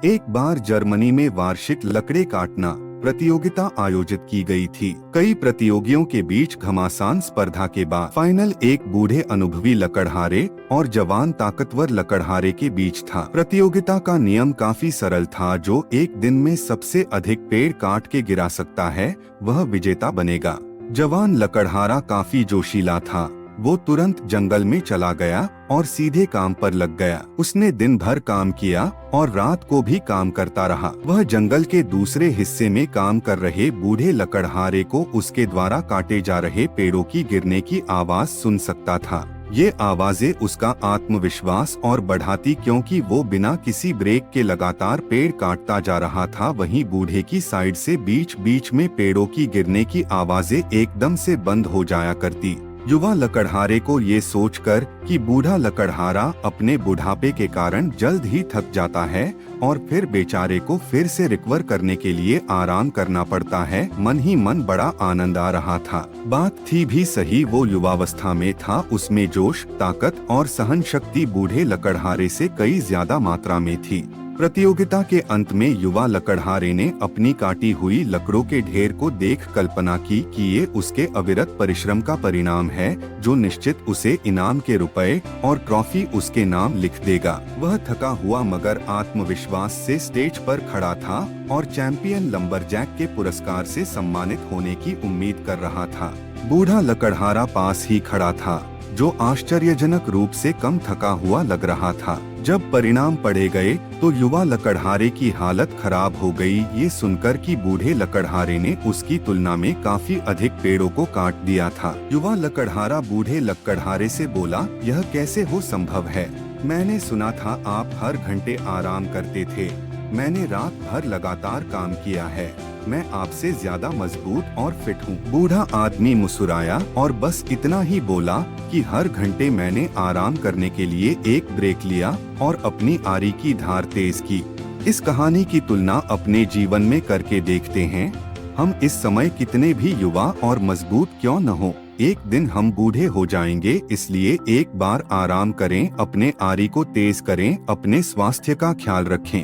एक बार जर्मनी में वार्षिक लकड़े काटना प्रतियोगिता आयोजित की गई थी। कई प्रतियोगियों के बीच घमासान स्पर्धा के बाद फाइनल एक बूढ़े अनुभवी लकड़हारे और जवान ताकतवर लकड़हारे के बीच था। प्रतियोगिता का नियम काफी सरल था, जो एक दिन में सबसे अधिक पेड़ काट के गिरा सकता है वह विजेता बनेगा। जवान लकड़हारा काफी जोशीला था। वो तुरंत जंगल में चला गया और सीधे काम पर लग गया। उसने दिन भर काम किया और रात को भी काम करता रहा। वह जंगल के दूसरे हिस्से में काम कर रहे बूढ़े लकड़हारे को उसके द्वारा काटे जा रहे पेड़ों की गिरने की आवाज सुन सकता था। ये आवाजें उसका आत्मविश्वास और बढ़ाती, क्योंकि वो बिना किसी ब्रेक के लगातार पेड़ काटता जा रहा था। वहीं बूढ़े की साइड से बीच बीच में पेड़ों की गिरने की आवाजें एकदम से बंद हो जाया करती। युवा लकड़हारे को ये सोचकर कि बूढ़ा लकड़हारा अपने बुढ़ापे के कारण जल्द ही थक जाता है और फिर बेचारे को फिर से रिकवर करने के लिए आराम करना पड़ता है, मन ही मन बड़ा आनंद आ रहा था। बात थी भी सही, वो युवावस्था में था। उसमें जोश, ताकत और सहन शक्ति बूढ़े लकड़हारे से कई ज्यादा मात्रा में थी। प्रतियोगिता के अंत में युवा लकड़हारे ने अपनी काटी हुई लकड़ों के ढेर को देख कल्पना की कि ये उसके अविरत परिश्रम का परिणाम है, जो निश्चित उसे इनाम के रुपए और ट्रॉफी उसके नाम लिख देगा। वह थका हुआ मगर आत्मविश्वास से स्टेज पर खड़ा था और चैंपियन लंबरजैक के पुरस्कार से सम्मानित होने की उम्मीद कर रहा था। बूढ़ा लकड़हारा पास ही खड़ा था, जो आश्चर्यजनक रूप से कम थका हुआ लग रहा था। जब परिणाम पढ़े गए तो युवा लकड़हारे की हालत खराब हो गई, ये सुनकर कि बूढ़े लकड़हारे ने उसकी तुलना में काफी अधिक पेड़ों को काट दिया था। युवा लकड़हारा बूढ़े लकड़हारे से बोला, यह कैसे हो संभव है? मैंने सुना था आप हर घंटे आराम करते थे। मैंने रात भर लगातार काम किया है। मैं आपसे ज्यादा मजबूत और फिट हूँ। बूढ़ा आदमी मुस्कुराया और बस इतना ही बोला कि हर घंटे मैंने आराम करने के लिए एक ब्रेक लिया और अपनी आरी की धार तेज की। इस कहानी की तुलना अपने जीवन में करके देखते हैं। हम इस समय कितने भी युवा और मजबूत क्यों न हो, एक दिन हम बूढ़े हो जाएंगे। इसलिए एक बार आराम करें, अपने आरी को तेज करें, अपने स्वास्थ्य का ख्याल रखें।